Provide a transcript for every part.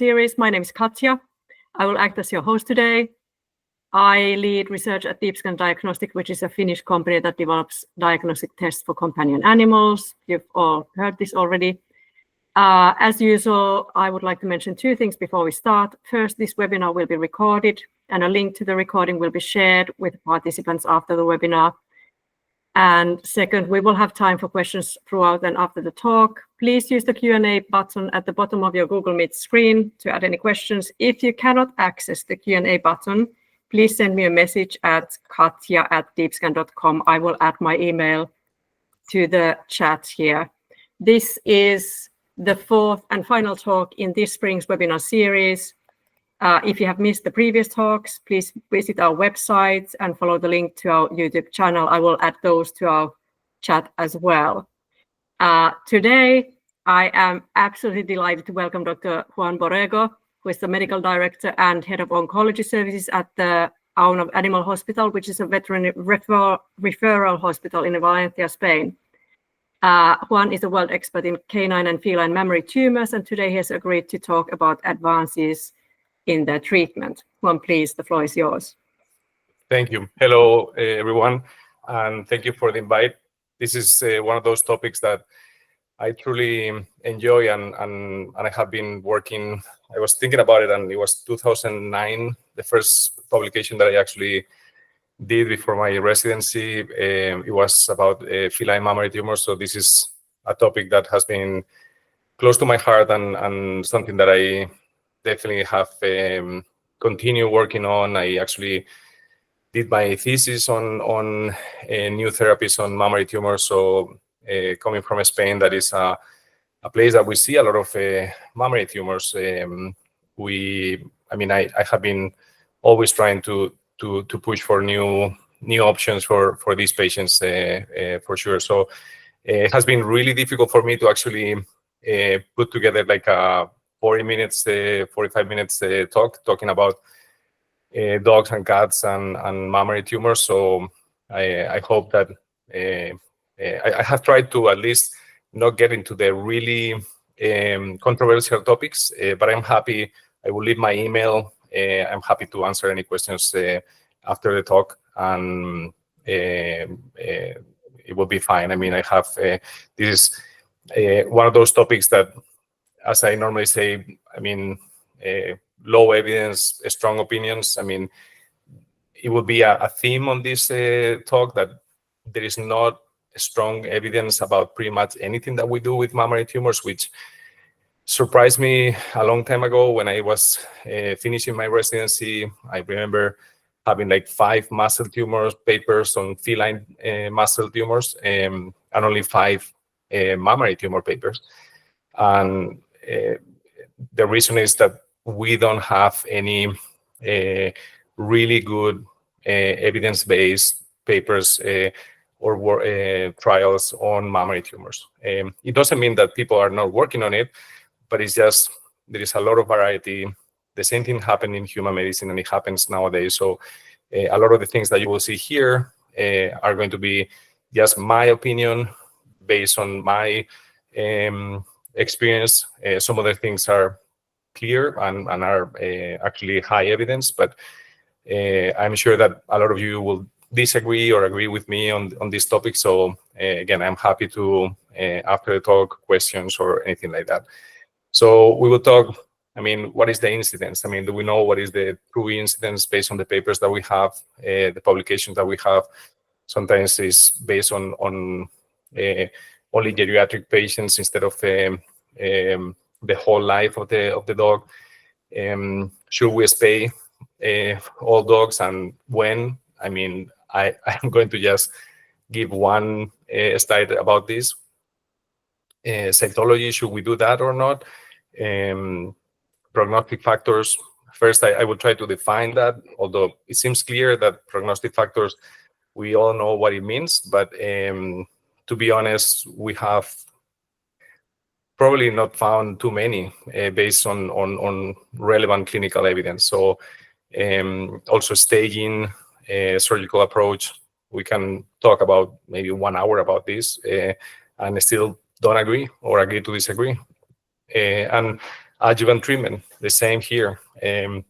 series. My name is Katja. I will act as your host today. I lead research at DeepScan Diagnostic, which is a Finnish company that develops diagnostic tests for companion animals. You've all heard this already. As usual, I would like to mention two things before we start. First, this webinar will be recorded, and a link to the recording will be shared with participants after the webinar. And second, we will have time for questions throughout and after the talk. Please use the Q&A button at the bottom of your Google Meet screen to add any questions. If you cannot access the Q&A button, please send me a message at katja@deepscan.com. I will add my email to the chat here. This is the fourth and final talk in this spring's webinar series. If you have missed the previous talks, please visit our website and follow the link to our YouTube channel. I will add those to our chat as well. Today, I am absolutely delighted to welcome Dr. Juan Borrego, who is the Medical Director and Head of Oncology Services at the Auna Animal Hospital, which is a veterinary referral hospital in Valencia, Spain. Juan is a world expert in canine and feline mammary tumors, and today he has agreed to talk about advances in their treatment. Juan, please, the floor is yours. Thank you. Hello, everyone, and thank you for the invite. This is one of those topics that I truly enjoy, and I have been working. I was thinking about it, and it was 2009, the first publication that I actually did before my residency. It was about feline mammary tumor. So this is a topic that has been close to my heart and something that I definitely have continued working on. I actually did my thesis on new therapies on mammary tumors. So coming from Spain, that is a place that we see a lot of mammary tumors. I have been always trying to push for new options for these patients for sure. So it has been really difficult for me to actually put together like a 45 minutes talking about dogs and cats and mammary tumors. So I hope that I have tried to at least not get into the really controversial topics, but I'm happy. I will leave my email. I'm happy to answer any questions after the talk, and it will be fine. I mean, I have this is one of those topics that, as I normally say, I mean, low evidence, strong opinions. I mean, it will be a theme on this talk that there is not strong evidence about pretty much anything that we do with mammary tumors, which surprised me a long time ago when I was finishing my residency. I remember having like 5 muscle tumors papers on feline muscle tumors and only 5 mammary tumor papers. And the reason is that we don't have any really good evidence-based papers or trials on mammary tumors. It doesn't mean that people are not working on it, but it's just there is a lot of variety. The same thing happened in human medicine, and it happens nowadays. So a lot of the things that you will see here are going to be just my opinion based on my experience. Some other things are clear and are actually high evidence, but I'm sure that a lot of you will disagree or agree with me on this topic. So again, I'm happy to, after the talk, questions or anything like that. So we will talk, I mean, what is the incidence? I mean, do we know what is the true incidence based on the papers that we have, the publications that we have? Sometimes it's based on only geriatric patients instead of the whole life of the dog. Should we spay all dogs, and when? I mean, I'm going to just give one slide about this. Cytology, should we do that or not? Prognostic factors. First, I will try to define that, although it seems clear that prognostic factors, we all know what it means, but to be honest, we have probably not found too many based on relevant clinical evidence. So also staging, surgical approach, we can talk about maybe 1 hour about this and still don't agree or agree to disagree. And adjuvant treatment, the same here. I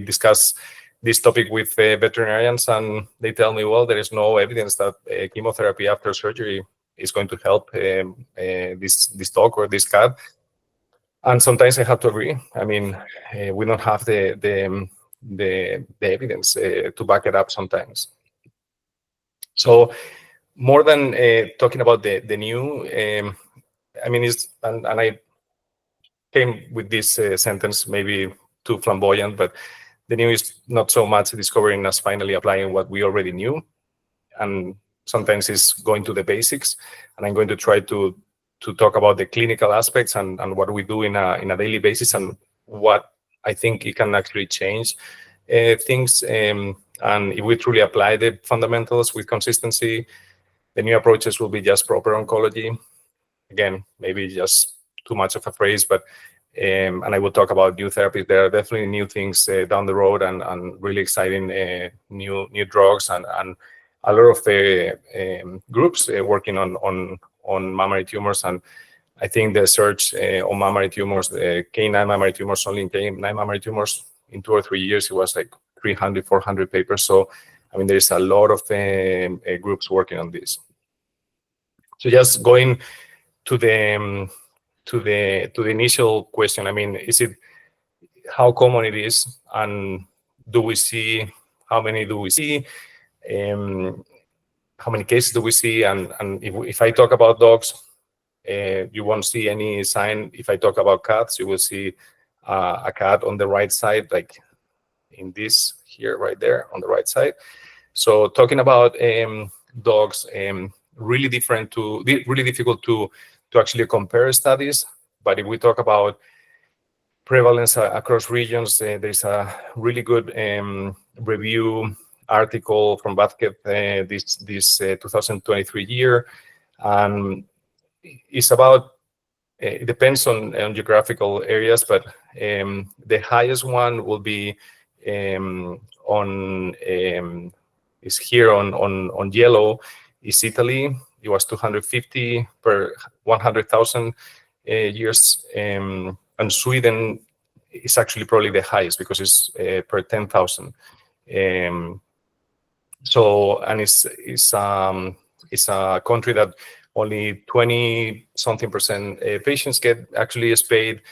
discuss this topic with veterinarians, and they tell me, well, there is no evidence that chemotherapy after surgery is going to help this dog or this cat. And sometimes I have to agree. I mean, we don't have the evidence to back it up sometimes. So more than talking about the new, I mean, and I came with this sentence maybe too flamboyant, but the new is not so much discovering as finally applying what we already knew, and sometimes it's going to the basics. And I'm going to try to talk about the clinical aspects and what we do in a daily basis, and what I think it can actually change things. And if we truly apply the fundamentals with consistency, the new approaches will be just proper oncology. Again, maybe just too much of a phrase, but and I will talk about new therapies. There are definitely new things down the road, and really exciting new drugs, and a lot of groups working on mammary tumors. And I think the search on mammary tumors, canine mammary tumors, only in canine mammary tumors, in 2 or 3 years, it was like 300, 400 papers. So, I mean, there's a lot of groups working on this. So just going to the initial question, I mean, is it how common it is, and do we see, how many do we see, how many cases do we see? And if I talk about dogs, you won't see any sign. If I talk about cats, you will see a cat on the right side, like in this here, right there on the right side. So talking about dogs, really difficult to actually compare studies. But if we talk about prevalence across regions, there's a really good review article from DACVIM this 2023 year. It's about, it depends on geographical areas, but the highest one will be is here on yellow, is Italy. It was 250 per 100,000 years, and Sweden is actually probably the highest because it's per 10,000. So, and it's a country that only 20-something% patients get actually spayed.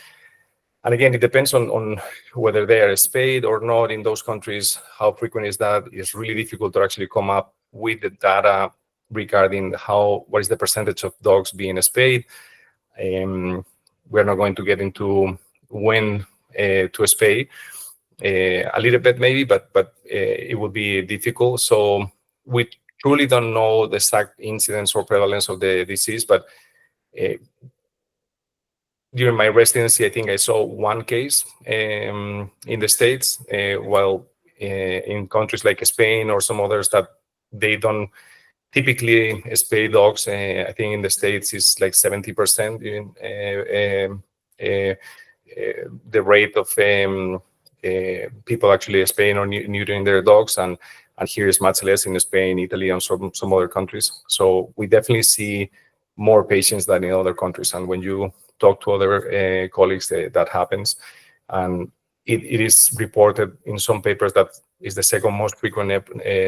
And again, it depends on whether they are spayed or not in those countries. How frequent is that? It's really difficult to actually come up with the data regarding what is the percentage of dogs being spayed. We're not going to get into when to spay, a little bit maybe, but it would be difficult. So we truly don't know the exact incidence or prevalence of the disease, but during my residency, I think I saw one case in the States, while in countries like Spain or some others that they don't typically spay dogs. I think in the States it's like 70% the rate of people actually spaying or neutering their dogs, and here is much less in Spain, Italy, and some other countries. So we definitely see more patients than in other countries. And when you talk to other colleagues, that happens. And it is reported in some papers that is the second most frequent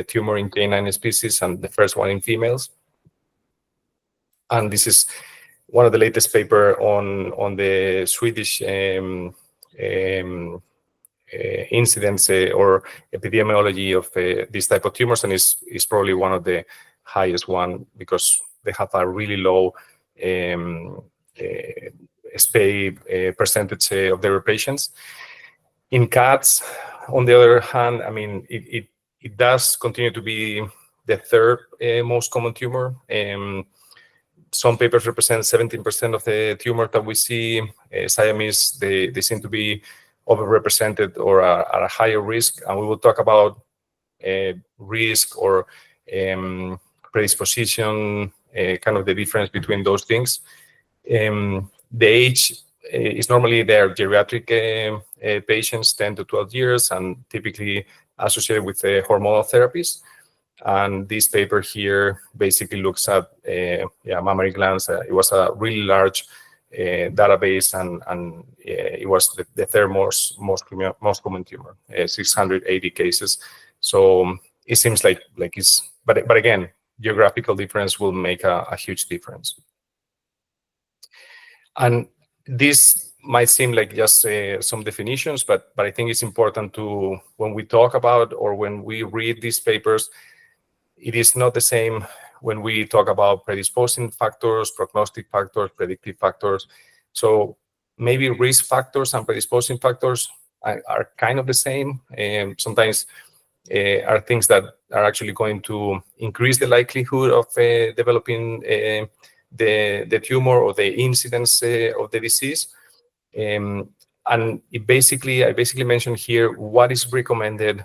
tumor in canine species and the first one in females. And this is one of the latest paper on the Swedish incidence or epidemiology of this type of tumors, and is probably one of the highest one because they have a really low spay percentage of their patients. In cats, on the other hand, I mean, it does continue to be the third most common tumor. Some papers represent 17% of the tumor that we see. Siamese, they seem to be overrepresented or at a higher risk. And we will talk about risk or predisposition, kind of the difference between those things. The age is normally their geriatric patients, 10 to 12 years, and typically associated with hormonal therapies. And this paper here basically looks at mammary glands. It was a really large database, and it was the third most common tumor, 680 cases. So it seems like it's, but again, geographical difference will make a huge difference. And this might seem like just some definitions, but I think it's important to, when we talk about or when we read these papers, it is not the same when we talk about predisposing factors, prognostic factors, predictive factors. So maybe risk factors and predisposing factors are kind of the same. Sometimes are things that are actually going to increase the likelihood of developing the tumor or the incidence of the disease. And I basically mentioned here what is recommended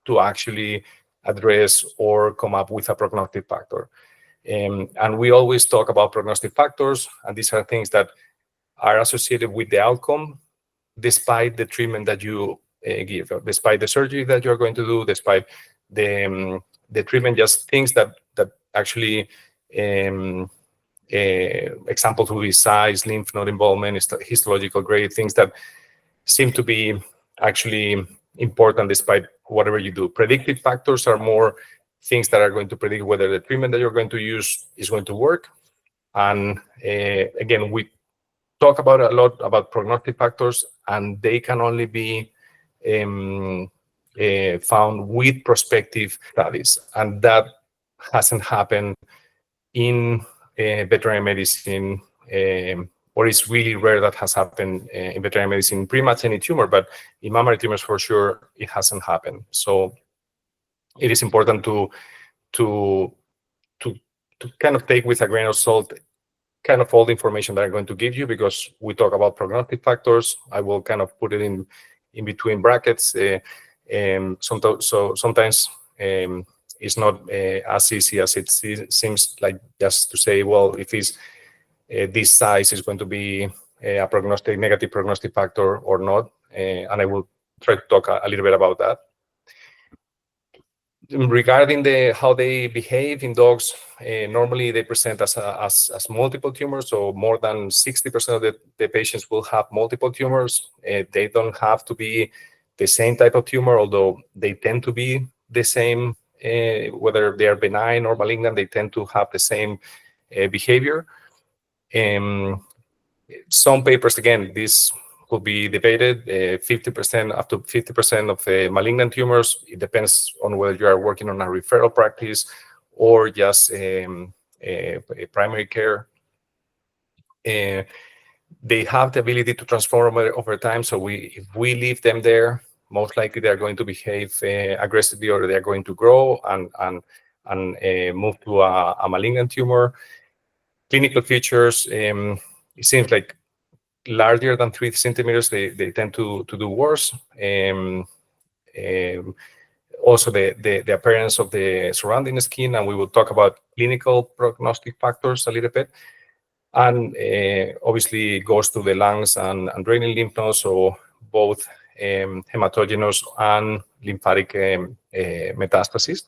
to actually address or come up with a prognostic factor. And we always talk about prognostic factors, and these are things that are associated with the outcome despite the treatment that you give, despite the surgery that you're going to do, despite the treatment, just things that actually, examples will be size, lymph node involvement, histological grade, things that seem to be actually important despite whatever you do. Predictive factors are more things that are going to predict whether the treatment that you're going to use is going to work. And again, we talk about a lot about prognostic factors, and they can only be found with prospective studies, and that hasn't happened in veterinary medicine, or it's really rare that has happened in veterinary medicine, pretty much any tumor, but in mammary tumors for sure it hasn't happened. So it is important to kind of take with a grain of salt kind of all the information that I'm going to give you, because we talk about prognostic factors. I will kind of put it in between brackets. Sometimes it's not as easy as it seems, like just to say, well, if it's this size is going to be a negative prognostic factor or not. And I will try to talk a little bit about that. Regarding how they behave in dogs, normally they present as multiple tumors. So more than 60% of the patients will have multiple tumors. They don't have to be the same type of tumor, although they tend to be the same, whether they are benign or malignant, they tend to have the same behavior. Some papers, again, this could be debated, 50%, up to 50% of the malignant tumors. It depends on whether you are working on a referral practice or just a primary care. They have the ability to transform over time. So if we leave them there, most likely they're going to behave aggressively, or they're going to grow and move to a malignant tumor. Clinical features, it seems like larger than 3 centimeters, they tend to do worse. Also, the appearance of the surrounding skin, and we will talk about clinical prognostic factors a little bit. And obviously, it goes to the lungs and draining lymph nodes, so both hematogenous and lymphatic metastases.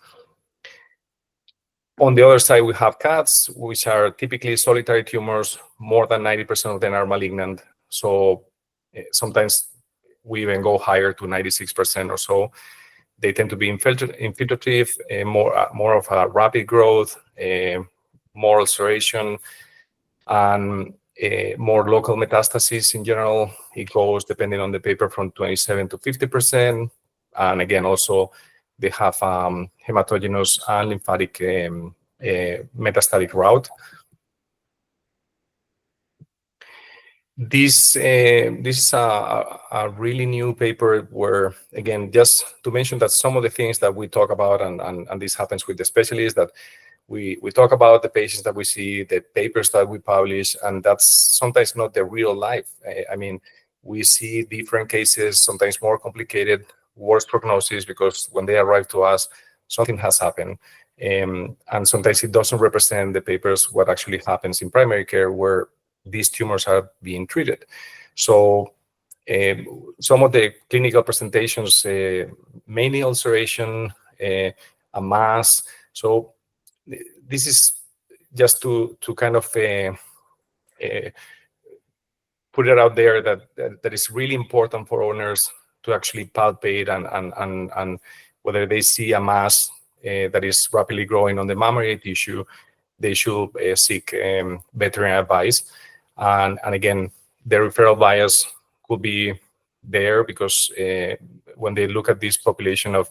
On the other side, we have cats, which are typically solitary tumors. More than 90% of them are malignant. So sometimes we even go higher to 96% or so. They tend to be infiltrative, more of a rapid growth, more ulceration, and more local metastases in general. It goes, depending on the paper, from 27 to 50%. And again, also, they have hematogenous and lymphatic metastatic route. This is a really new paper where, again, just to mention that some of the things that we talk about, and this happens with the specialists, that we talk about the patients that we see, the papers that we publish, and that's sometimes not the real life. I mean, we see different cases, sometimes more complicated, worse prognosis, because when they arrive to us, something has happened. And sometimes it doesn't represent the papers what actually happens in primary care, where these tumors are being treated. So some of the clinical presentations, mainly ulceration, a mass. So this is just to kind of put it out there that is really important for owners to actually palpate and whether they see a mass that is rapidly growing on the mammary tissue, they should seek veterinary advice. And again, the referral bias could be there because when they look at this population of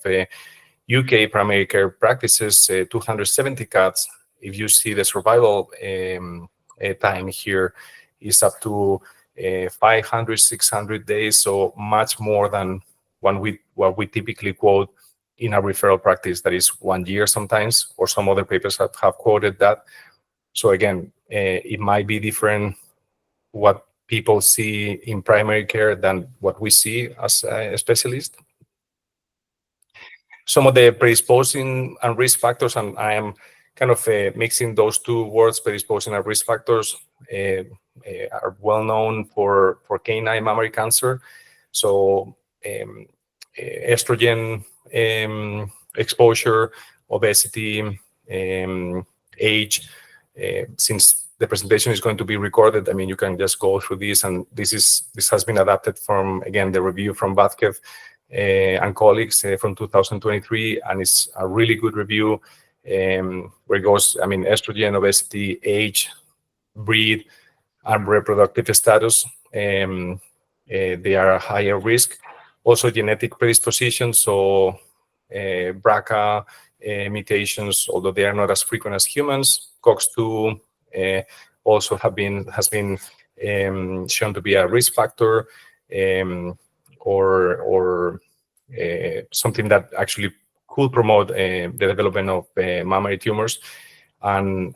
UK primary care practices, 270 cats, if you see the survival time here is up to 500, 600 days, so much more than what we typically quote in a referral practice that is 1 year sometimes, or some other papers have quoted that. So again, it might be different what people see in primary care than what we see as a specialist. Some of the predisposing and risk factors, and I am kind of mixing those two words, predisposing and risk factors, are well known for canine mammary cancer. So estrogen exposure, obesity, age. Since the presentation is going to be recorded, I mean, you can just go through this, and this has been adapted from, again, the review from Vazquez and colleagues from 2023, and it's a really good review where it goes, I mean, estrogen, obesity, age, breed, and reproductive status. They are a higher risk. Also genetic predisposition, so BRCA mutations, although they are not as frequent as humans. COX-2 also has been shown to be a risk factor, or something that actually could promote the development of mammary tumors. And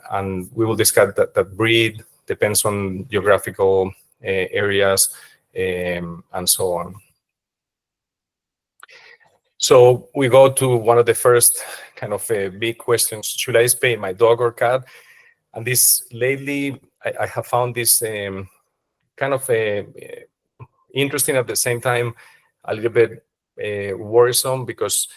we will discuss that breed depends on geographical areas and so on. So we go to one of the first kind of big questions: should I spay my dog or cat? And this lately, I have found this kind of interesting, at the same time a little bit worrisome, because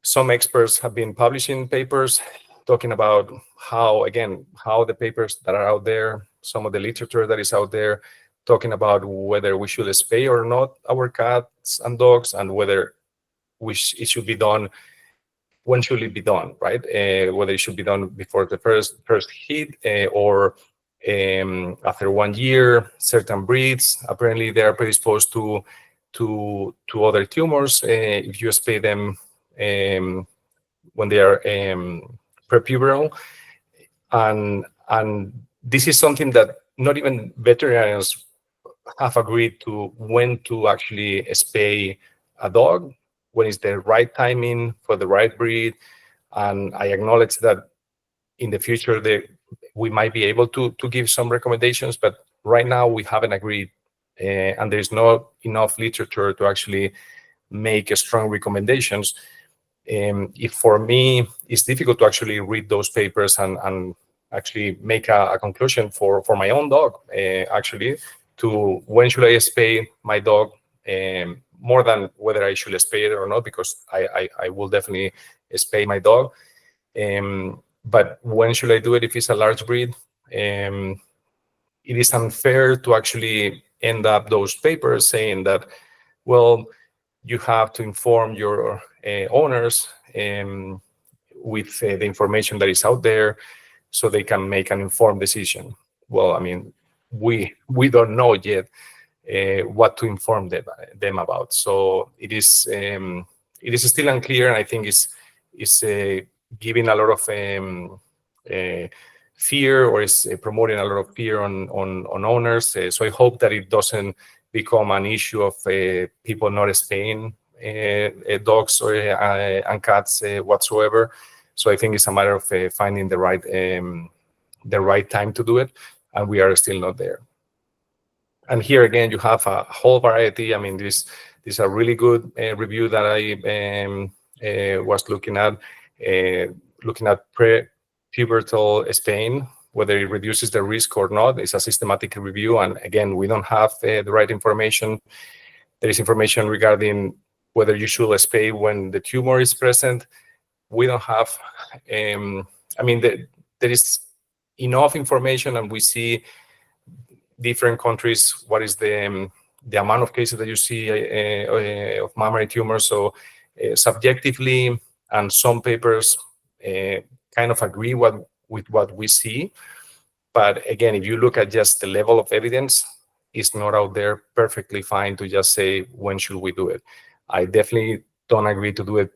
some experts have been publishing papers talking about how the papers that are out there, some of the literature that is out there, talking about whether we should spay or not our cats and dogs, and whether it should be done, when should it be done, right? Whether it should be done before the first hit or after 1 year. Certain breeds, apparently they are predisposed to other tumors if you spay them when they are prepubertal. And this is something that not even veterinarians have agreed to, when to actually spay a dog, when is the right timing for the right breed. And I acknowledge that in the future we might be able to give some recommendations, but right now we haven't agreed, and there's not enough literature to actually make strong recommendations. If for me, it's difficult to actually read those papers and actually make a conclusion for my own dog, actually, to when should I spay my dog, more than whether I should spay it or not, because I will definitely spay my dog. But when should I do it if it's a large breed? It is unfair to actually end up those papers saying that, well, you have to inform your owners with the information that is out there so they can make an informed decision. Well, I mean, we don't know yet what to inform them about. So it is still unclear, and I think it's giving a lot of fear, or is promoting a lot of fear on owners. So I hope that it doesn't become an issue of people not spaying dogs or and cats whatsoever. So I think it's a matter of finding the right time to do it, and we are still not there. And here again, you have a whole variety. I mean, this is a really good review that I was looking at pre-pubertal spaying, whether it reduces the risk or not. It's a systematic review, and again, we don't have the right information. There is information regarding whether you should spay when the tumor is present. We don't have, I mean, there is enough information, and we see different countries, what is the amount of cases that you see of mammary tumors. So subjectively, and some papers kind of agree with what we see. But again, if you look at just the level of evidence, it's not out there perfectly fine to just say, when should we do it? I definitely don't agree to do it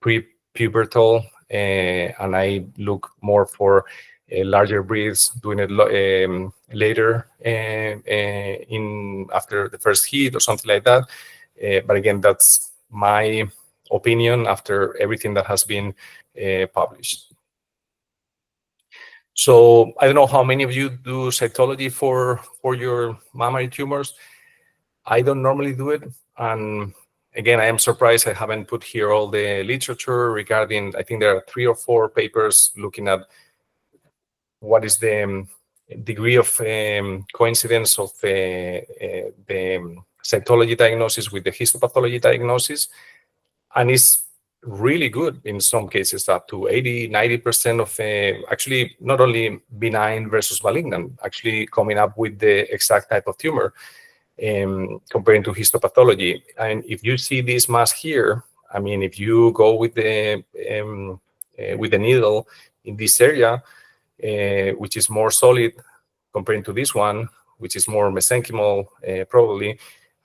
pre-pubertal, and I look more for larger breeds doing it later in after the first heat or something like that. But again, that's my opinion after everything that has been published. So I don't know how many of you do cytology for your mammary tumors. I don't normally do it. And again, I am surprised I haven't put here all the literature regarding, I think there are 3 or 4 papers looking at what is the degree of coincidence of the cytology diagnosis with the histopathology diagnosis. And it's really good in some cases, up to 80–90% of actually not only benign versus malignant, actually coming up with the exact type of tumor comparing to histopathology. And if you see this mass here, I mean, if you go with the needle in this area, which is more solid comparing to this one, which is more mesenchymal, probably.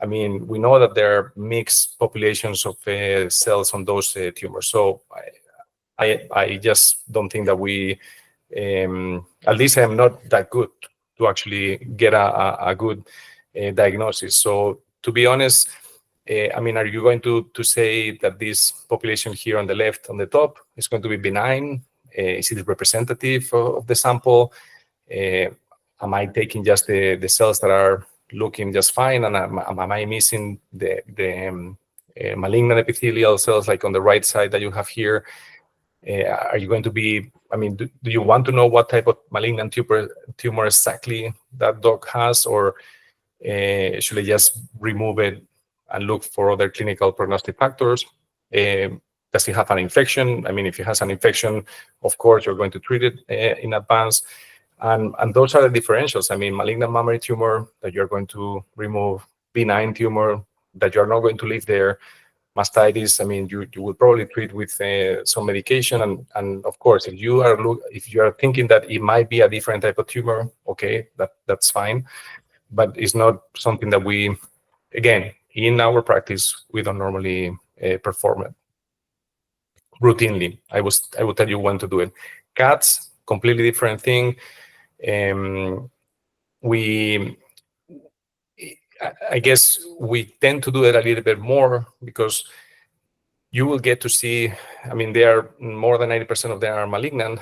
I mean, we know that there are mixed populations of cells on those tumors. So I just don't think that we, at least I'm not that good to actually get a good diagnosis. So to be honest, I mean, are you going to say that this population here on the left, on the top, is going to be benign? Is it representative of the sample? Am I taking just the cells that are looking just fine, and am I missing the malignant epithelial cells, like on the right side that you have here? Are you going to be, I mean, do you want to know what type of malignant tumor exactly that dog has, or should I just remove it and look for other clinical prognostic factors? Does he have an infection? I mean, if he has an infection, of course, you're going to treat it in advance. And those are the differentials. I mean, malignant mammary tumor that you're going to remove, benign tumor that you're not going to leave there, mastitis. I mean, you will probably treat with some medication. And of course, if you are thinking that it might be a different type of tumor, okay, that's fine. But it's not something that we, again, in our practice, we don't normally perform it routinely. I will tell you when to do it. Cats, completely different thing. I guess we tend to do it a little bit more because you will get to see, I mean, they are more than 90% of them are malignant.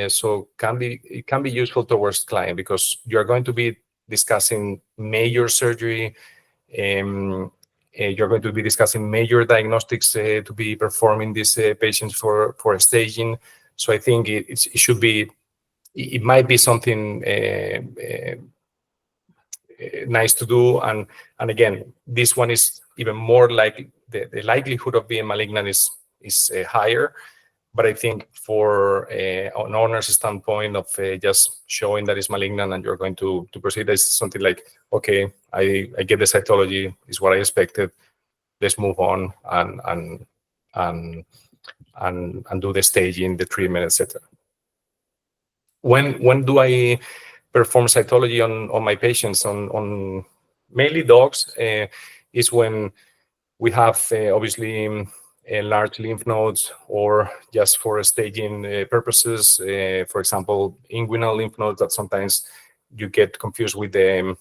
So it can be useful towards client because you're going to be discussing major surgery. You're going to be discussing major diagnostics to be performing these patients for staging. So I think it should be, it might be something nice to do. And again, this one is even more like the likelihood of being malignant is higher. But I think for an owner's standpoint of just showing that it's malignant and you're going to proceed, there's something like, okay, I get the cytology, is what I expected. Let's move on and do the staging, the treatment, etc. When do I perform cytology on my patients, on mainly dogs, is when we have obviously large lymph nodes, or just for staging purposes. For example, inguinal lymph nodes that sometimes you get confused with the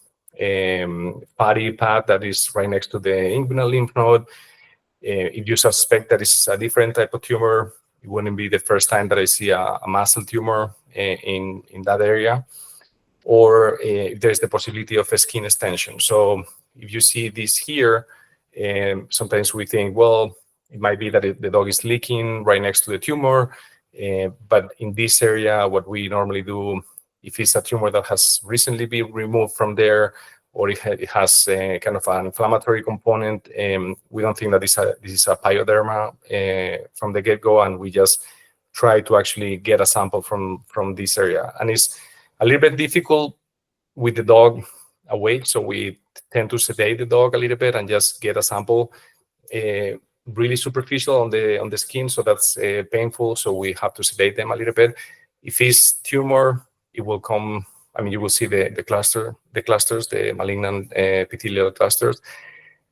patty pad that is right next to the inguinal lymph node. If you suspect that it's a different type of tumor, it wouldn't be the first time that I see a muscle tumor in that area. Or if there's the possibility of a skin extension. So if you see this here, sometimes we think, well, it might be that the dog is leaking right next to the tumor. But in this area, what we normally do, if it's a tumor that has recently been removed from there, or it has kind of an inflammatory component, we don't think that this is a pyoderma from the get-go, and we just try to actually get a sample from this area. And it's a little bit difficult with the dog awake, so we tend to sedate the dog a little bit and just get a sample, really superficial on the skin, so that's painful, so we have to sedate them a little bit. If it's tumor, it will come, I mean, you will see the clusters, the malignant epithelial clusters.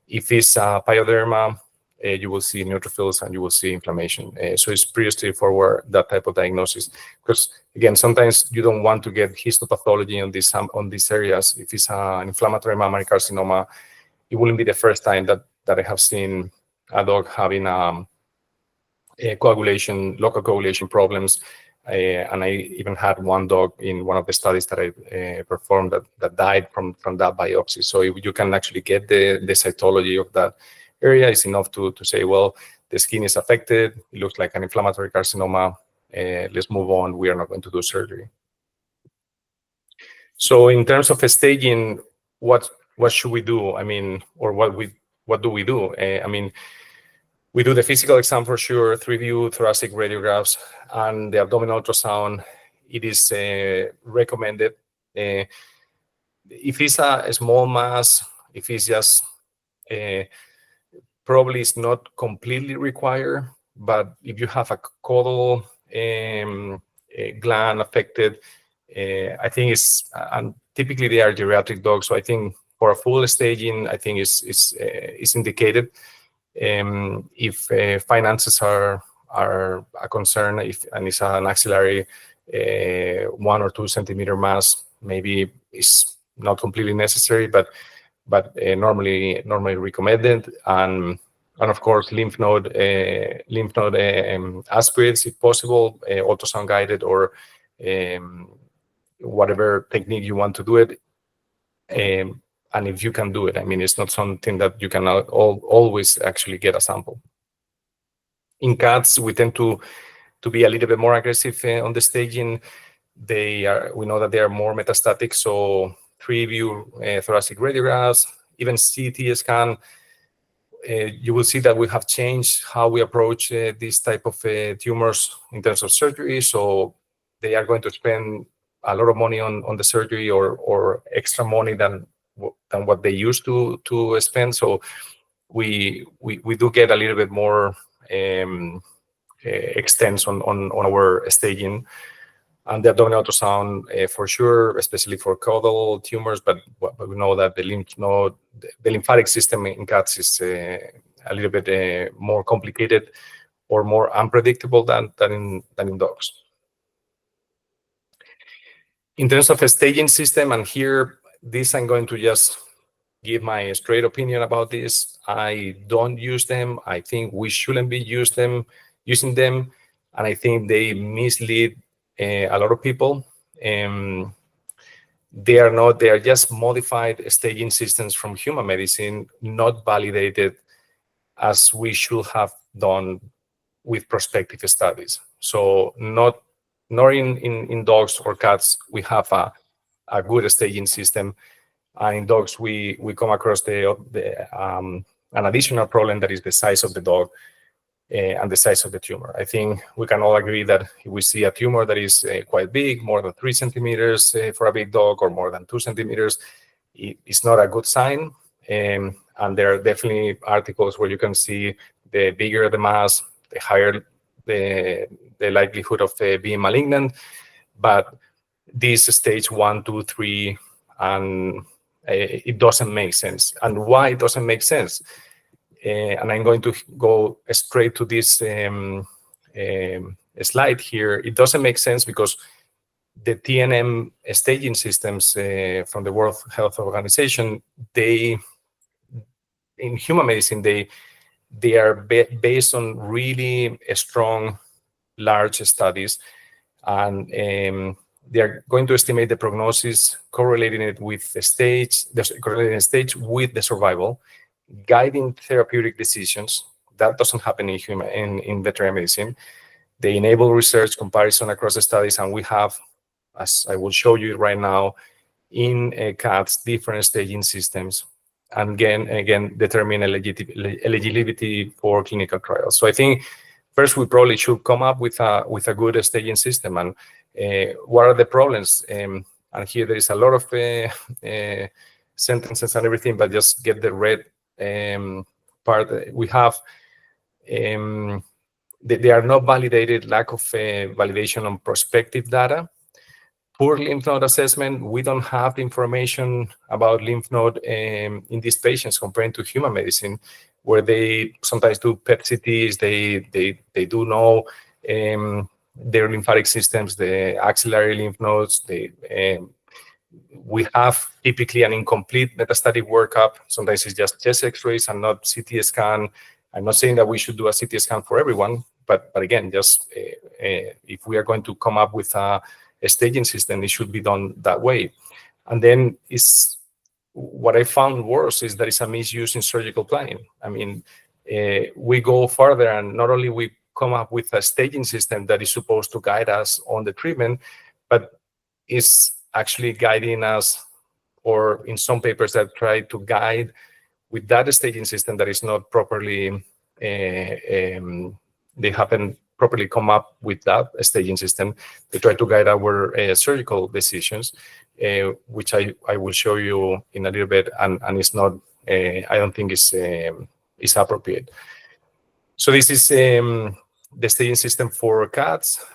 If it's pyoderma, you will see neutrophils and you will see inflammation. So it's pretty straightforward, that type of diagnosis. Because again, sometimes you don't want to get histopathology on these areas. If it's an inflammatory mammary carcinoma, it wouldn't be the first time that I have seen a dog having local coagulation problems. And I even had one dog in one of the studies that I performed that died from that biopsy. So you can actually get the cytology of that area. Is enough to say, well, the skin is affected, it looks like an inflammatory carcinoma, let's move on, we are not going to do surgery. So in terms of staging, what should we do? I mean, or what do we do? I mean, we do the physical exam for sure, 3-view thoracic radiographs, and the abdominal ultrasound. It is recommended. If it's a small mass, if it's just probably it's not completely required, but if you have a caudal gland affected, I think it's, and typically they are geriatric dogs, so I think for a full staging, I think it's indicated. If finances are a concern, and it's an axillary 1 or 2 centimeter mass, maybe it's not completely necessary, but normally recommended. And of course, lymph node aspirates if possible, ultrasound guided, or whatever technique you want to do it. And if you can do it, I mean, it's not something that you can always actually get a sample. In cats, we tend to be a little bit more aggressive on the staging. We know that they are more metastatic, so 3-view thoracic radiographs, even CT scan. You will see that we have changed how we approach these type of tumors in terms of surgery. So they are going to spend a lot of money on the surgery, or extra money than what they used to spend. So we do get a little bit more extents on our staging. And the abdominal ultrasound for sure, especially for caudal tumors, but we know that the lymphatic system in cats is a little bit more complicated or more unpredictable than in dogs. In terms of a staging system, and here, this I'm going to just give my straight opinion about this. I don't use them. I think we shouldn't be using them, and I think they mislead a lot of people. They are just modified staging systems from human medicine, not validated as we should have done with prospective studies. So not in dogs or cats, we have a good staging system. And in dogs, we come across an additional problem, that is the size of the dog and the size of the tumor. I think we can all agree that if we see a tumor that is quite big, more than 3 centimeters for a big dog, or more than 2 centimeters, it's not a good sign. And there are definitely articles where you can see the bigger the mass, the higher the likelihood of being malignant. But this stage 1, 2, 3, and it doesn't make sense. And why it doesn't make sense? And I'm going to go straight to this slide here. It doesn't make sense because the TNM staging systems from the World Health Organization, in human medicine, they are based on really strong, large studies, and they are going to estimate the prognosis, correlating it with the stage, with the survival, guiding therapeutic decisions. That doesn't happen in veterinary medicine. They enable research comparison across the studies, and we have, as I will show you right now, in cats, different staging systems, and again determine eligibility for clinical trials. So I think first we probably should come up with a good staging system. And what are the problems? And here there is a lot of sentences and everything, but just get the red part. We have they are not validated, lack of validation on prospective data. Poor lymph node assessment. We don't have the information about lymph node in these patients compared to human medicine, where they sometimes do PET CTs. They do know their lymphatic systems, the axillary lymph nodes. We have typically an incomplete metastatic workup. Sometimes it's just chest X-rays and not CT scan. I'm not saying that we should do a CT scan for everyone, but again, just if we are going to come up with a staging system, it should be done that way. And then what I found worse is there is a misuse in surgical planning. I mean, we go further, and not only we come up with a staging system that is supposed to guide us on the treatment, but is actually guiding us, or in some papers that try to guide with that staging system that is not properly, they haven't properly come up with that staging system. They try to guide our surgical decisions, which I will show you in a little bit, and it's not, I don't think is appropriate. So this is the staging system for cats,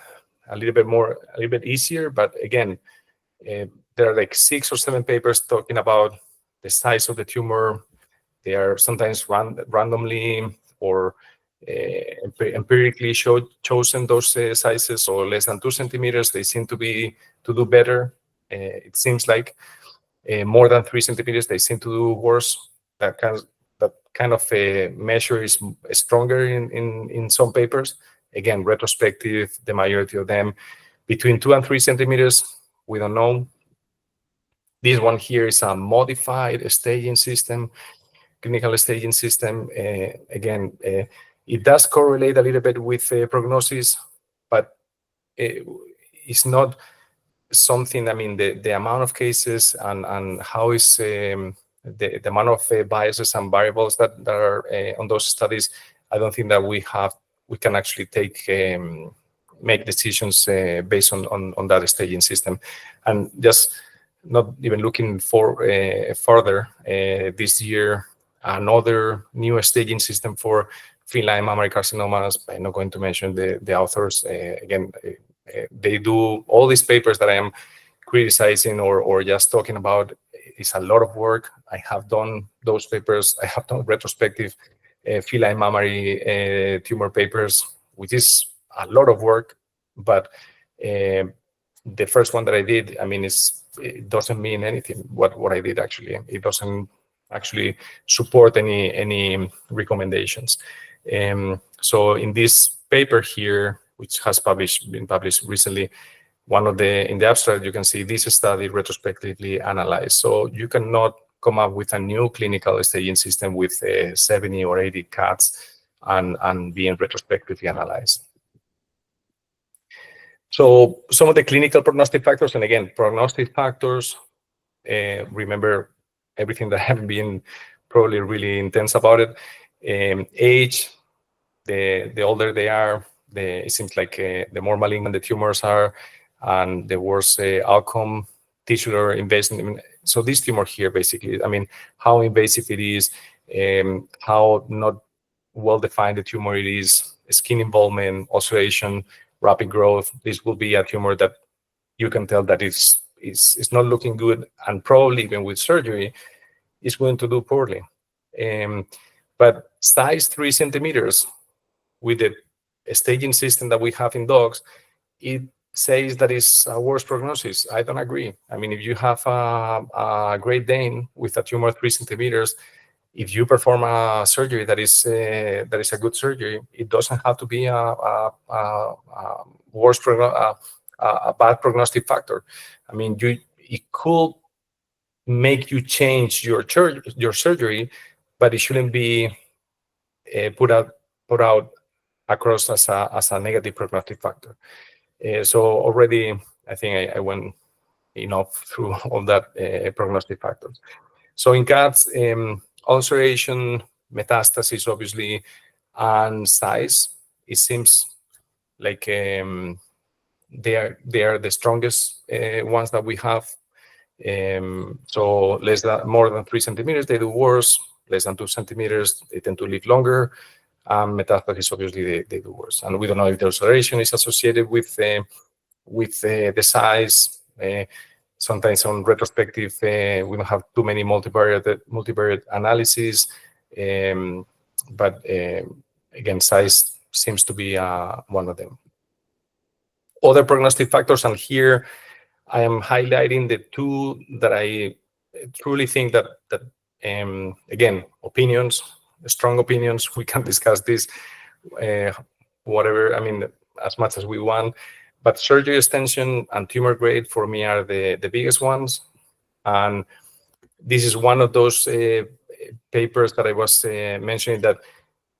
a little bit easier, but again, there are like 6 or 7 papers talking about the size of the tumor. They are sometimes randomly or empirically chosen those sizes, or less than 2 centimeters. They seem to do better. It seems like more than 3 centimeters, they seem to do worse. That kind of measure is stronger in some papers. Again, retrospective, the majority of them. Between 2 and 3 centimeters, we don't know. This one here is a modified staging system, clinical staging system. Again, it does correlate a little bit with prognosis, but it's not something, I mean, the amount of cases and how is the amount of biases and variables that are on those studies, I don't think that we can actually make decisions based on that staging system. And just not even looking further, this year, another new staging system for feline mammary carcinomas. I'm not going to mention the authors. Again, they do all these papers that I am criticizing or just talking about. It's a lot of work. I have done those papers. I have done retrospective feline mammary tumor papers, which is a lot of work. But the first one that I did, I mean, it doesn't mean anything. What I did actually, it doesn't actually support any recommendations. So in this paper here, which has been published recently, in the abstract, you can see this study retrospectively analyzed. So you cannot come up with a new clinical staging system with 70 or 80 cats and being retrospectively analyzed. So some of the clinical prognostic factors, and again, prognostic factors, remember everything that have been probably really intense about it. Age, the older they are, it seems like the more malignant the tumors are, and the worse outcome, tisular invasion. I mean, so this tumor here, basically, I mean, how invasive it is, how not well-defined the tumor it is, skin involvement, ulceration, rapid growth. This will be a tumor that you can tell that it's not looking good, and probably even with surgery, it's going to do poorly. But size 3 centimeters with the staging system that we have in dogs, it says that it's a worse prognosis. I don't agree. I mean, if you have a Great Dane with a tumor 3 centimeters, if you perform a surgery that is a good surgery, it doesn't have to be a bad prognostic factor. I mean, it could make you change your surgery, but it shouldn't be put out across as a negative prognostic factor. So already, I think I went enough through all that prognostic factors. So in cats, ulceration, metastasis, obviously, and size, it seems like they are the strongest ones that we have. So more than 3 centimeters, they do worse. Less than 2 centimeters, they tend to live longer. Metastasis, obviously, they do worse. And we don't know if the ulceration is associated with the size. Sometimes on retrospective, we don't have too many multivariate analyses. But again, size seems to be one of them. Other prognostic factors, and here I am highlighting the two that I truly think that again, opinions, strong opinions, we can discuss this, whatever, I mean, as much as we want, but surgery extension and tumor grade for me are the biggest ones. And this is one of those papers that I was mentioning, that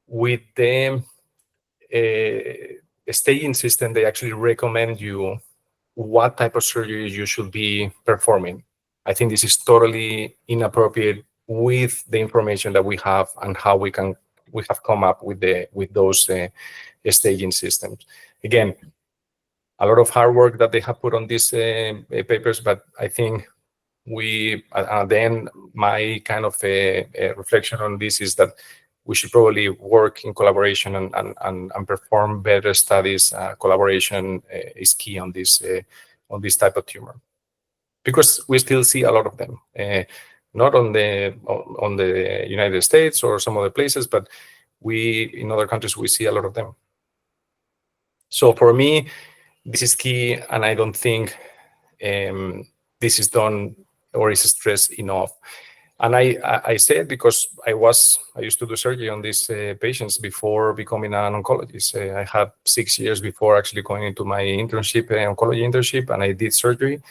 with the staging system, they actually recommend you what type of surgery you should be performing. I think this is totally inappropriate with the information that we have and how we have come up with those staging systems. Again, a lot of hard work that they have put on these papers, but I think at the end, my kind of reflection on this is that we should probably work in collaboration and perform better studies. Collaboration is key on this type of tumor, because we still see a lot of them, not on the United States or some other places, but in other countries we see a lot of them. So for me, this is key, and I don't think this is done or is stressed enough. And I say it because I used to do surgery on these patients before becoming an oncologist. I had 6 years before actually going into my internship, oncology internship, and I did surgery.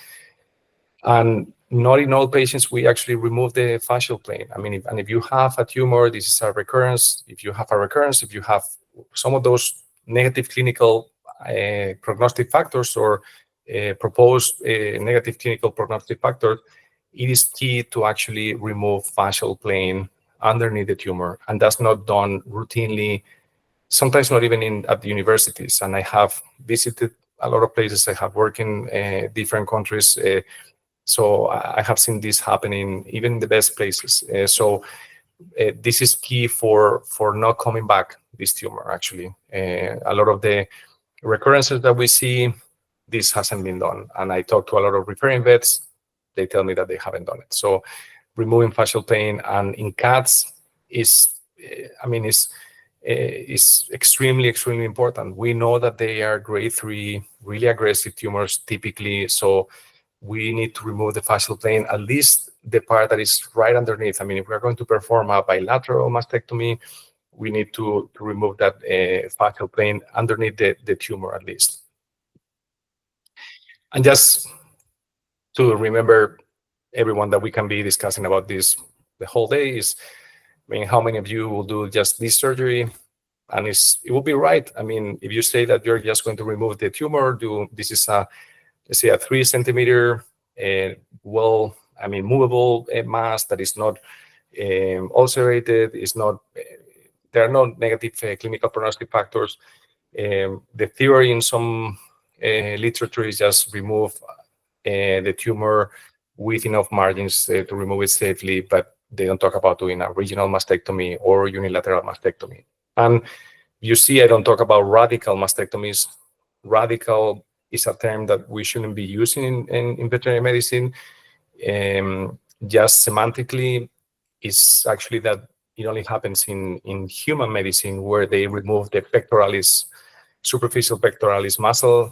And not in all patients we actually remove the fascial plane. I mean, if you have a tumor, this is a recurrence. If you have a recurrence, if you have some of those negative clinical prognostic factors or proposed negative clinical prognostic factors, it is key to actually remove fascial plane underneath the tumor, and that's not done routinely, sometimes not even at the universities. And I have visited a lot of places. I have worked in different countries, so I have seen this happening even in the best places. So this is key for not coming back, this tumor, actually. A lot of the recurrences that we see, this hasn't been done. And I talked to a lot of referring vets. They tell me that they haven't done it. So removing fascial plane, and in cats is extremely, extremely important. We know that they are grade 3, really aggressive tumors typically. So we need to remove the fascial plane, at least the part that is right underneath. I mean, if we're going to perform a bilateral mastectomy, we need to remove that fascial plane underneath the tumor at least. And just to remember everyone that we can be discussing about this the whole day is, I mean, how many of you will do just this surgery? And it will be right. I mean, if you say that you're just going to remove the tumor, this is let's say a 3 centimeter movable mass that is not ulcerated, is not, there are no negative clinical prognostic factors. The theory in some literature is just remove the tumor with enough margins to remove it safely, but they don't talk about doing a regional mastectomy or unilateral mastectomy. And you see, I don't talk about radical mastectomies. Radical is a term that we shouldn't be using in veterinary medicine. Just semantically, is actually that it only happens in human medicine, where they remove the pectoralis, superficial pectoralis muscle.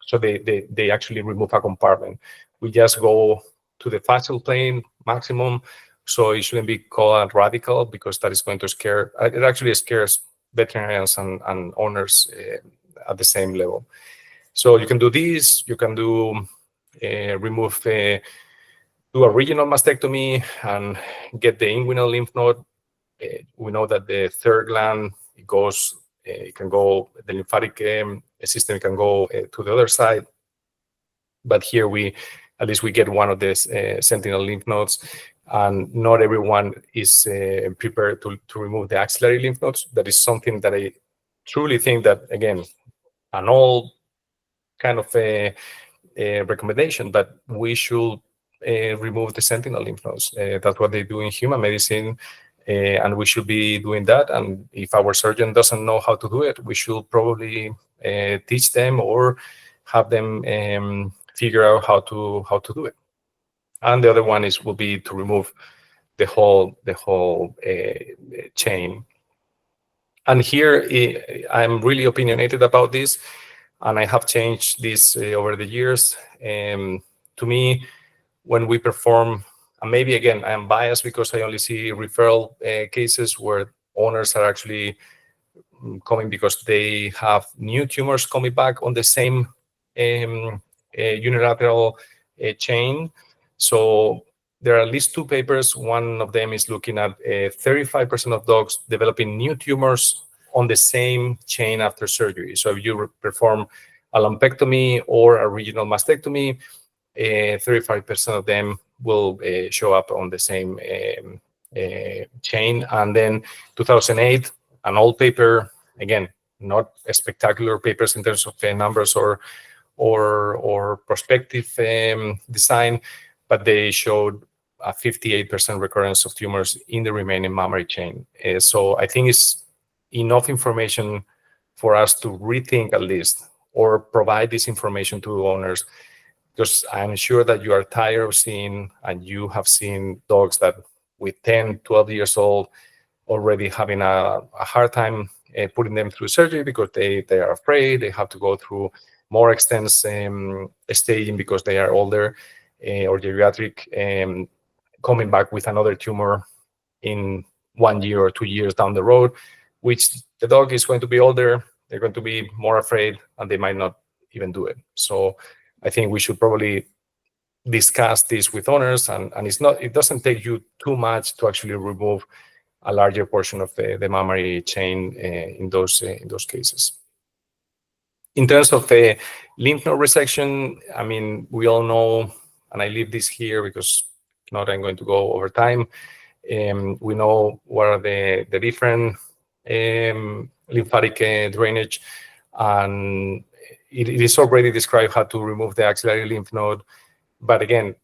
So they actually remove a compartment. We just go to the fascial plane maximum. So it shouldn't be called radical, because that is going to scare, it actually scares veterinarians and owners at the same level. So you can do this, you can do do a regional mastectomy and get the inguinal lymph node. We know that the third gland, it can go, the lymphatic system can go to the other side. But here at least we get one of the sentinel lymph nodes, and not everyone is prepared to remove the axillary lymph nodes. That is something that I truly think that, again, an old kind of recommendation, but we should remove the sentinel lymph nodes. That's what they do in human medicine, and we should be doing that. And if our surgeon doesn't know how to do it, we should probably teach them or have them figure out how to do it. And the other one will be to remove the whole chain. And here I'm really opinionated about this, and I have changed this over the years. To me, when we perform, and maybe again I am biased because I only see referral cases where owners are actually coming because they have new tumors coming back on the same unilateral chain. So there are at least 2 papers. One of them is looking at 35% of dogs developing new tumors on the same chain after surgery. So if you perform a lumpectomy or a regional mastectomy, 35% of them will show up on the same chain. And then 2008, an old paper, again, not spectacular papers in terms of numbers or prospective design, but they showed a 58% recurrence of tumors in the remaining mammary chain. So I think it's enough information for us to rethink at least, or provide this information to owners, because I'm sure that you are tired of seeing, and you have seen dogs that with 10, 12 years old already having a hard time putting them through surgery because they are afraid, they have to go through more extensive staging because they are older or geriatric, coming back with another tumor in 1 year or 2 years down the road, which the dog is going to be older, they're going to be more afraid, and they might not even do it. So I think we should probably discuss this with owners, and it doesn't take you too much to actually remove a larger portion of the mammary chain in those cases. In terms of lymph node resection, I mean, we all know, and I leave this here because if not, I'm going to go over time. We know what are the different lymphatic drainage, and it is already described how to remove the axillary lymph node. But again,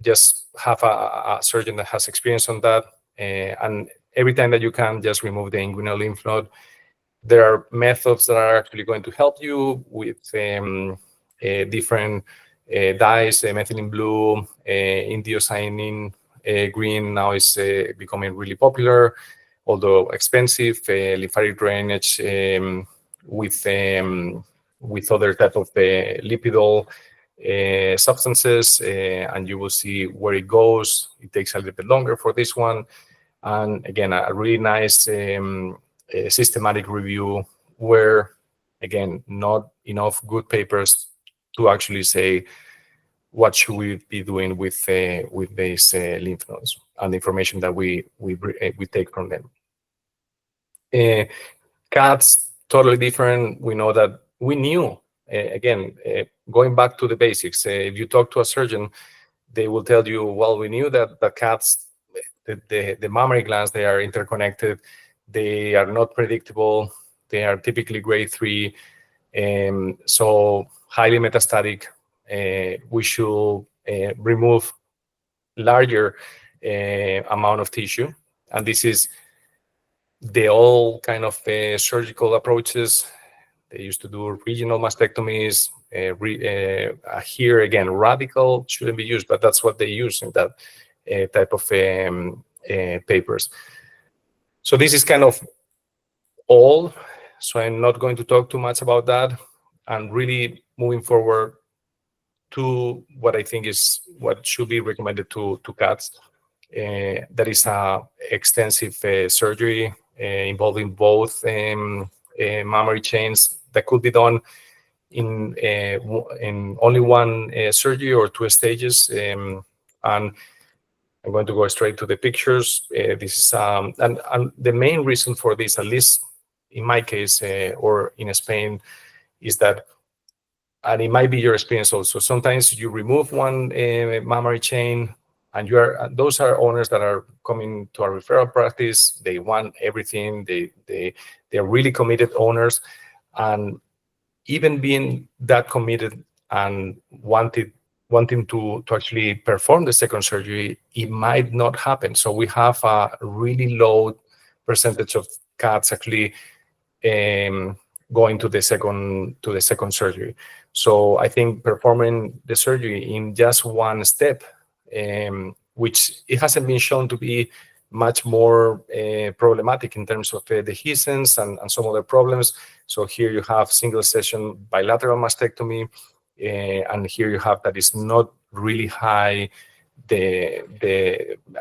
just have a surgeon that has experience on that, and every time that you can, just remove the inguinal lymph node. There are methods that are actually going to help you with different dyes, methylene blue, indocyanine green now is becoming really popular, although expensive. Lymphatic drainage with other type of lipidol substances, and you will see where it goes. It takes a little bit longer for this one. And again, a really nice systematic review where, again, not enough good papers to actually say what should we be doing with these lymph nodes and the information that we take from them. Cats, totally different. We know that we knew, again, going back to the basics, if you talk to a surgeon, they will tell you, well, we knew that the cats, the mammary glands, they are interconnected. They are not predictable. They are typically grade 3. So highly metastatic. We should remove larger amount of tissue. And this is the old kind of surgical approaches. They used to do regional mastectomies. Here again, radical shouldn't be used, but that's what they use in that type of papers. So this is kind of all. So I'm not going to talk too much about that, and really moving forward to what I think is what should be recommended to cats. That is extensive surgery involving both mammary chains that could be done in only one surgery or 2 stages. And I'm going to go straight to the pictures. This is and the main reason for this, at least in my case or in Spain, is that, and it might be your experience also, sometimes you remove one mammary chain, and those are owners that are coming to our referral practice. They want everything. They're really committed owners, and even being that committed, and wanting to actually perform the second surgery, it might not happen. So we have a really low percentage of cats actually going to the second surgery. So I think performing the surgery in just one step, which it hasn't been shown to be much more problematic in terms of dehiscence and some other problems. So here you have single session bilateral mastectomy, and here you have that is not really high. I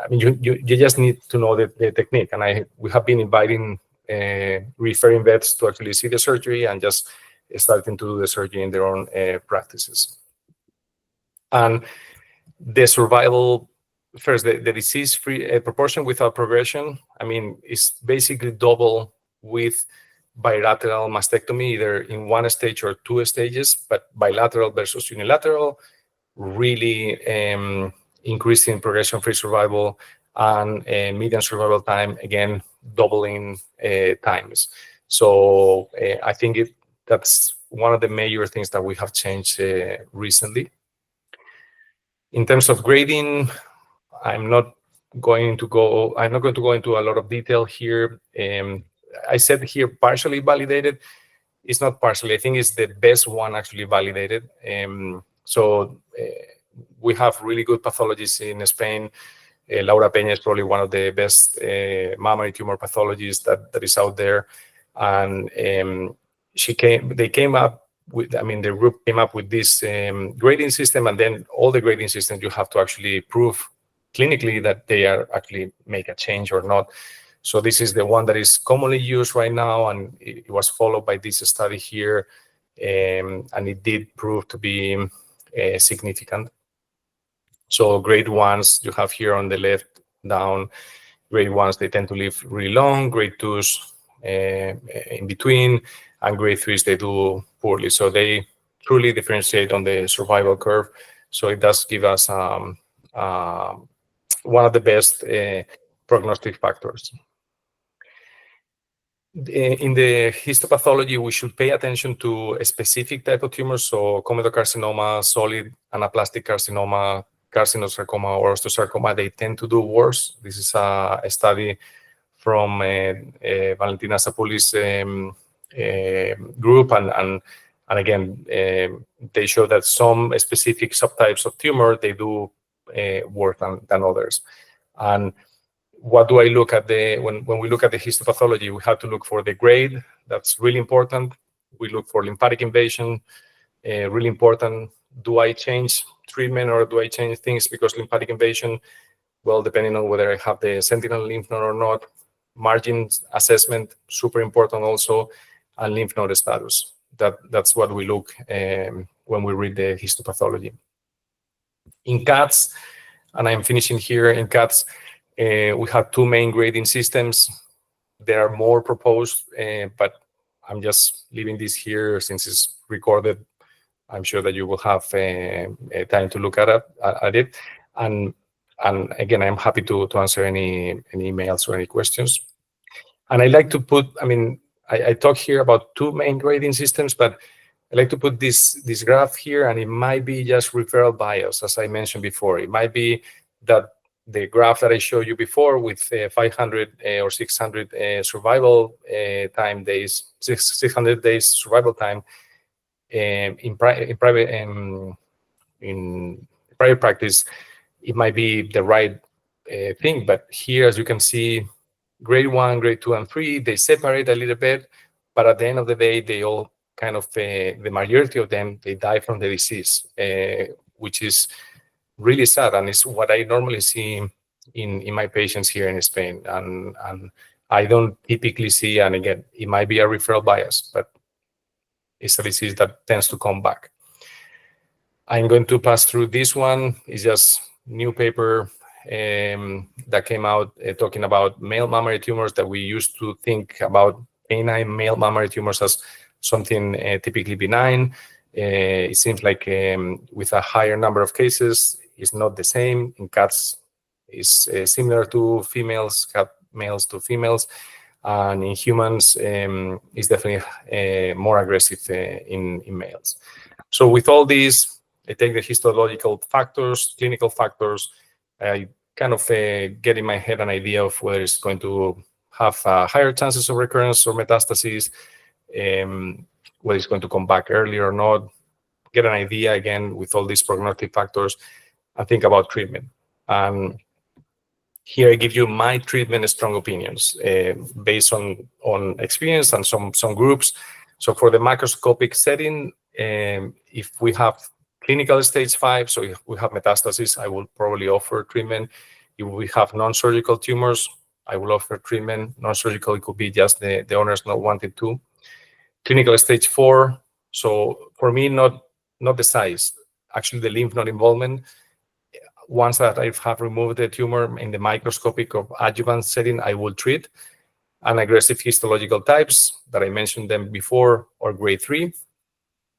mean, you just need to know the technique, and we have been inviting referring vets to actually see the surgery and just starting to do the surgery in their own practices. And the survival, first, the disease-free proportion without progression, I mean, is basically double with bilateral mastectomy, either in one stage or two stages, but bilateral versus unilateral, really increasing progression-free survival and median survival time, again, doubling times. So I think that's one of the major things that we have changed recently. In terms of grading, I'm not going to go into a lot of detail here. I said here partially validated. It's not partially. I think it's the best one actually validated. So we have really good pathologists in Spain. Laura Peña is probably one of the best mammary tumor pathologists that is out there. And they came up with, I mean, the group came up with this grading system, and then all the grading systems, you have to actually prove clinically that they are actually make a change or not. So this is the one that is commonly used right now, and it was followed by this study here, and it did prove to be significant. So grade ones, you have here on the left down, grade ones, they tend to live really long, grade twos in between, and grade threes, they do poorly. So they truly differentiate on the survival curve. So it does give us one of the best prognostic factors. In the histopathology, we should pay attention to a specific type of tumor. So comedocarcinoma, solid anaplastic carcinoma, carcinosarcoma, or osteosarcoma, they tend to do worse. This is a study from Valentina Sapuli's group, and again, they show that some specific subtypes of tumor, they do worse than others. And what do I look at when we look at the histopathology? We have to look for the grade. That's really important. We look for lymphatic invasion, really important. Do I change treatment or do I change things because lymphatic invasion? Well, depending on whether I have the sentinel lymph node or not. Margin assessment, super important also, and lymph node status. That's what we look when we read the histopathology. In cats, and I'm finishing here, in cats, we have two main grading systems. There are more proposed, but I'm just leaving this here since it's recorded. I'm sure that you will have time to look at it. And again, I'm happy to answer any emails or any questions. And I like to put, I mean, I talk here about two main grading systems, but I like to put this graph here, and it might be just referral bias, as I mentioned before. It might be that the graph that I showed you before with 500 or 600 survival time days, 600 days survival time in private practice, it might be the right thing. But here, as you can see, grade 1, grade 2, and 3, they separate a little bit, but at the end of the day, they all kind of, the majority of them, they die from the disease, which is really sad, and it's what I normally see in my patients here in Spain. And I don't typically see, and again, it might be a referral bias, but it's a disease that tends to come back. I'm going to pass through this one. It's just new paper that came out talking about male mammary tumors, that we used to think about canine male mammary tumors as something typically benign. It seems like with a higher number of cases, it's not the same. In cats, it's similar to females, cat males to females. And in humans, it's definitely more aggressive in males. So with all these, I take the histological factors, clinical factors, I kind of get in my head an idea of whether it's going to have higher chances of recurrence or metastases, whether it's going to come back early or not, get an idea again with all these prognostic factors, and think about treatment. And here I give you my treatment strong opinions based on experience and some groups. So for the macroscopic setting, if we have clinical stage 5, so if we have metastasis, I will probably offer treatment. If we have non-surgical tumors, I will offer treatment. Non-surgical, it could be just the owners not wanting to. Clinical stage 4, so for me, not the size, actually the lymph node involvement. Once that I have removed the tumor in the microscopic or adjuvant setting, I will treat. And aggressive histological types that I mentioned them before, or grade 3.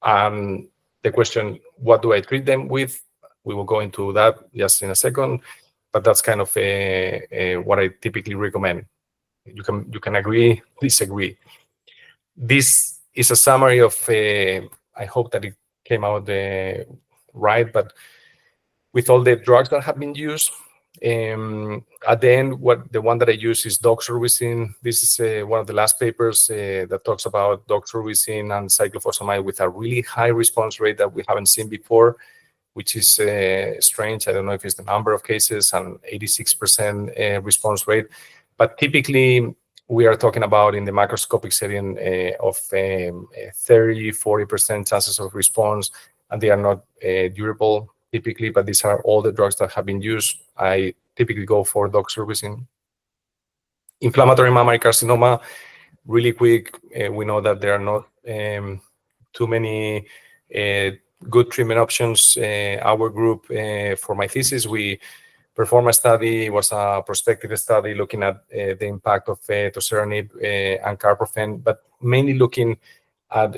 And the question, what do I treat them with? We will go into that just in a second, but that's kind of what I typically recommend. You can agree, disagree. This is a summary of, I hope that it came out right, but with all the drugs that have been used, at the end, the one that I use is doxorubicin. This is one of the last papers that talks about doxorubicin and cyclophosphamide with a really high response rate that we haven't seen before, which is strange. I don't know if it's the number of cases and 86% response rate, but typically we are talking about in the macroscopic setting of 30-40% chances of response, and they are not durable typically, but these are all the drugs that have been used. I typically go for doxorubicin. Inflammatory mammary carcinoma, really quick. We know that there are not too many good treatment options. Our group, for my thesis, we performed a study. It was a prospective study looking at the impact of toceranib and carprofen, but mainly looking at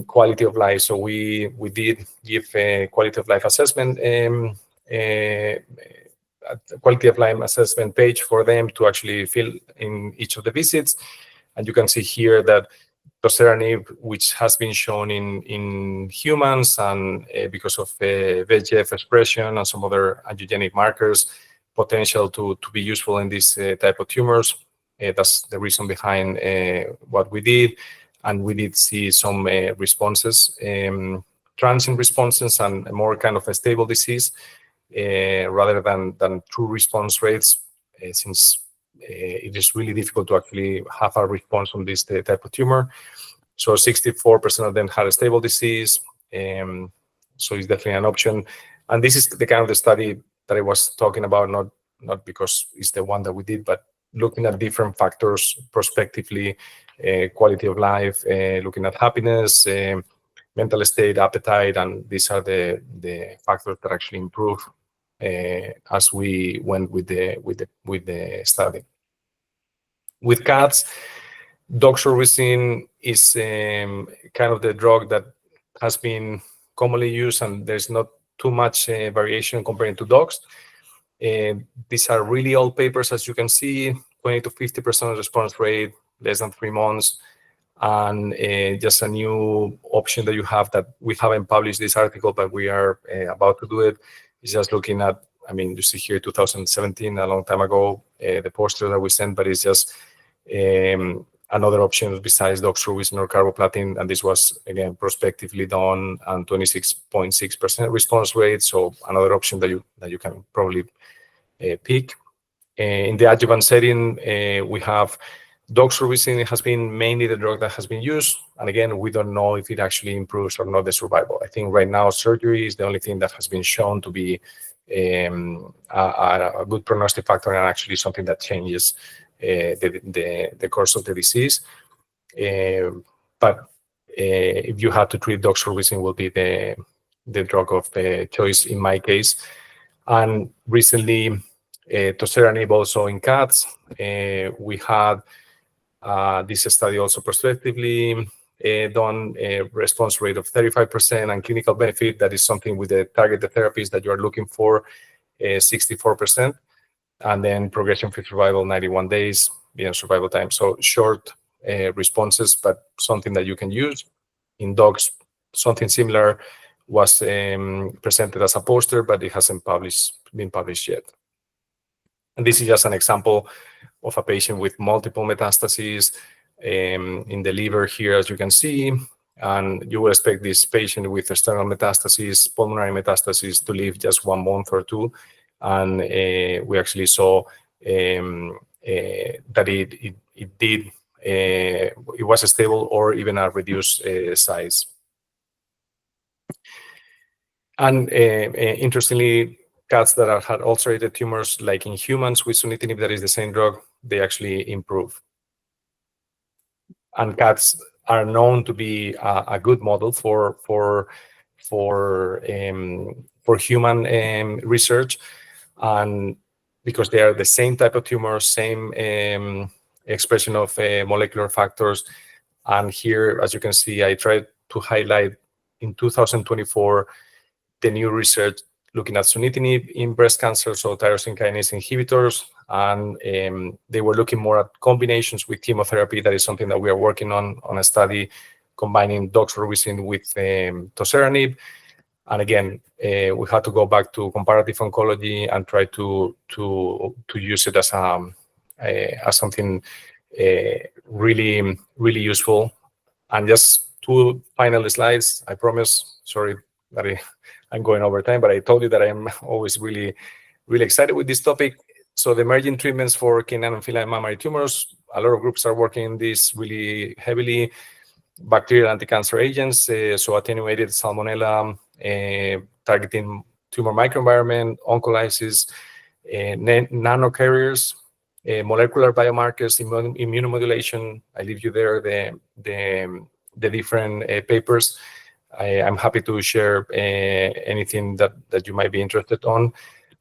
quality of life. So we did give a quality of life assessment, quality of life assessment page for them to actually fill in each of the visits. And you can see here that toceranib, which has been shown in humans and because of VEGF expression and some other angiogenic markers, potential to be useful in this type of tumors. That's the reason behind what we did. And we did see some responses, transient responses and more kind of a stable disease rather than true response rates, since it is really difficult to actually have a response on this type of tumor. So 64% of them had a stable disease. So it's definitely an option. And this is the kind of the study that I was talking about, not because it's the one that we did, but looking at different factors prospectively, quality of life, looking at happiness, mental state, appetite, and these are the factors that actually improve as we went with the study. With cats, doxorubicin is kind of the drug that has been commonly used, and there's not too much variation compared to dogs. These are really old papers, as you can see, 20 to 50% response rate, less than 3 months. And just a new option that you have that we haven't published this article, but we are about to do it, is just looking at, I mean, you see here 2017, a long time ago, the poster that we sent, but it's just another option besides doxorubicin or carboplatin, and this was, again, prospectively done and 26.6% response rate, so another option that you can probably pick. In the adjuvant setting, we have doxorubicin. It has been mainly the drug that has been used, and again, we don't know if it actually improves or not the survival. I think right now surgery is the only thing that has been shown to be a good prognostic factor and actually something that changes the course of the disease. But if you had to treat, doxorubicin will be the drug of choice in my case. And recently, toceranib also in cats. We had this study also prospectively done, a response rate of 35% and clinical benefit. That is something with the targeted therapies that you are looking for, 64%. And then progression-free survival, 91 days, survival time. So short responses, but something that you can use. In dogs, something similar. was presented as a poster, but it hasn't been published yet. And this is just an example of a patient with multiple metastases in the liver here, as you can see. And you will expect this patient with external metastases, pulmonary metastases, to live just 1 month or 2. And we actually saw that it was stable or even a reduced size. And interestingly, cats that had ulcerated tumors, like in humans with sunitinib, that is the same drug, they actually improve. And cats are known to be a good model for human research, and because they are the same type of tumor, same expression of molecular factors. And here, as you can see, I tried to highlight in 2024 the new research looking at sunitinib in breast cancer, so tyrosine kinase inhibitors, and they were looking more at combinations with chemotherapy. That is something that we are working on a study combining doxorubicin with toceranib. And again, we had to go back to comparative oncology and try to use it as something really, really useful. And just 2 final slides, I promise. Sorry that I'm going over time, but I told you that I am always really, really excited with this topic. So the emerging treatments for canine and feline mammary tumors, a lot of groups are working in this really heavily. Bacterial anti-cancer agents, so attenuated salmonella, targeting tumor microenvironment, oncolysis, nanocarriers, molecular biomarkers, immunomodulation. I leave you there the different papers. I'm happy to share anything that you might be interested on.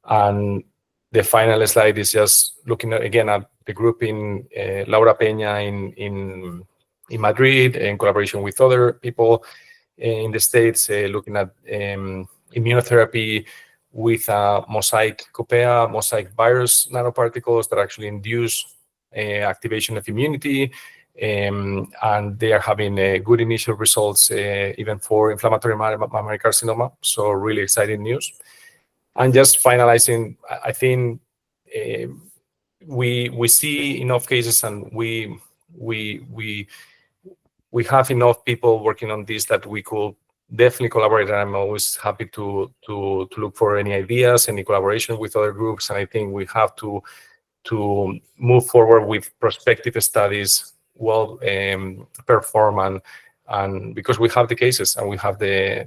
And the final slide is just looking again at the group in Laura Peña in Madrid, in collaboration with other people in the States, looking at immunotherapy with mosaic copea, mosaic virus nanoparticles that actually induce activation of immunity. And they are having good initial results, even for inflammatory mammary carcinoma. So really exciting news. And just finalizing, I think we see enough cases, and we have enough people working on this that we could definitely collaborate. And I'm always happy to look for any ideas, any collaboration with other groups. And I think we have to move forward with prospective studies, well perform, and because we have the cases and we have the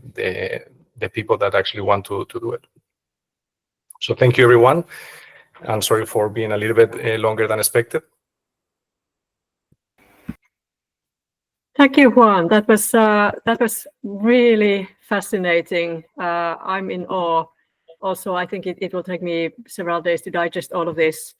people that actually want to do it. So thank you, everyone. I'm sorry for being a little bit longer than expected. Thank you, Juan. That was really fascinating. I'm in awe. Also, I think it will take me several days to digest all of this.